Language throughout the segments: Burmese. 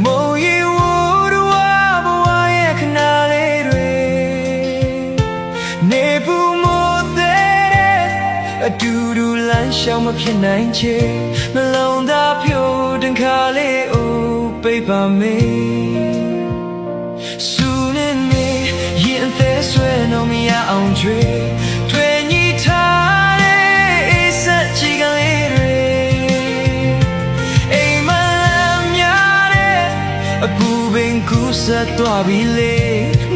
မိုးရီဝူတော်ဘဝရဲ့ခဏလေးတွေနေပူမိုးတဲ့အတူတူလမ်းရှောင်မဖြစ်နိုင်ချေနှလုံးသားဖြိုးတန်ခါလေးအိုးပိတ်ပါမေဆူနေနေရင်သေးဆွဲတော့မရအောင်ကြွေတွေ့ညီထားတဲ့စက်ချီကလေးတွေအိမ်မများတဲ့အပူပင်ကူးဆက်သွားပြီလေ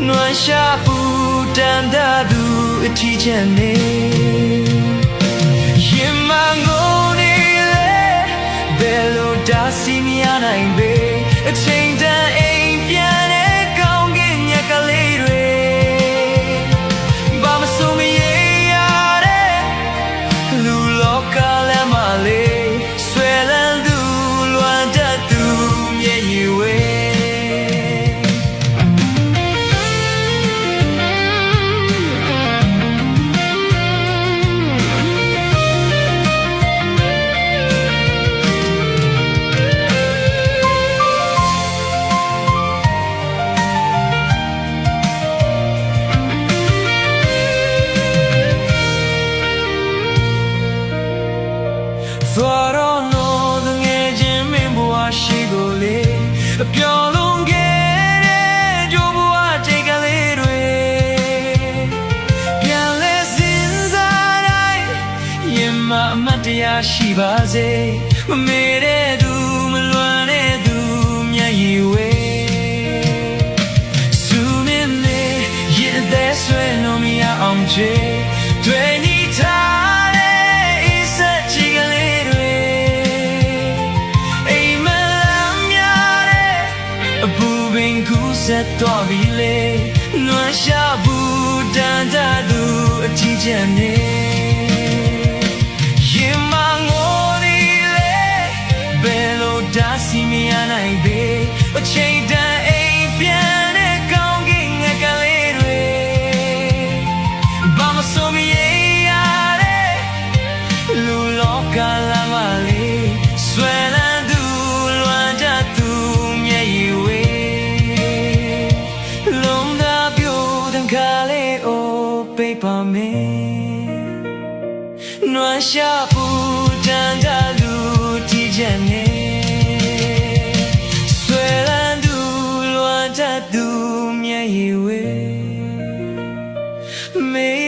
နွမ်းရှာပူတန်တာသူအထီးချက်နေရင်မငုံနေလေဘယ်လိုဒါစီမရနိုင်ပေအချိန်တန်အိမ်ပြန်တဲ့ကောင်းကင်မြက်ကလေးတွေဘာမဆိုမရရတဲ့လူလောကလမ်းမလေးဆွဲလန်းသူလွမ်းတတ်သူမျက်ရည်ဝေသွားတော့လို့ငယ်ချင်းမင်းဘဝရှိကိုလေပျော်လွန်ခဲ့တဲ့ကြိုးဘဝတိတ်ကလေးတွေပြန်လဲစဉ်းစားတိုင်းရင်မအမတ်တရားရှိပါစေမမေ့တဲ့သူမလွမ်းတဲ့သူမျက်ရည်ဝေဆူမင်းနေရင်သက်ဆွဲလို့မရအောင်ချေတွေ့နေထားဆက်သွားပြီလေနွမ်းရှာဘူးတန်တာသူအထီးချက်နေရင်မငိုနေလေဘယ်လိုဒါစီမရနိုင်ပေအချိန်တန်အိမ်ပြန်တဲ့ကောင်းကင်ငယ်ကလေးတွေဘာမဆိုမရရတဲ့လူလောကလမ်းမလေးဆွဲလန်းသူလွမ်းတတ်သူမျက်ရည်ဝေ背包没，暖下不站在路地间内，虽然都乱在都面以为没。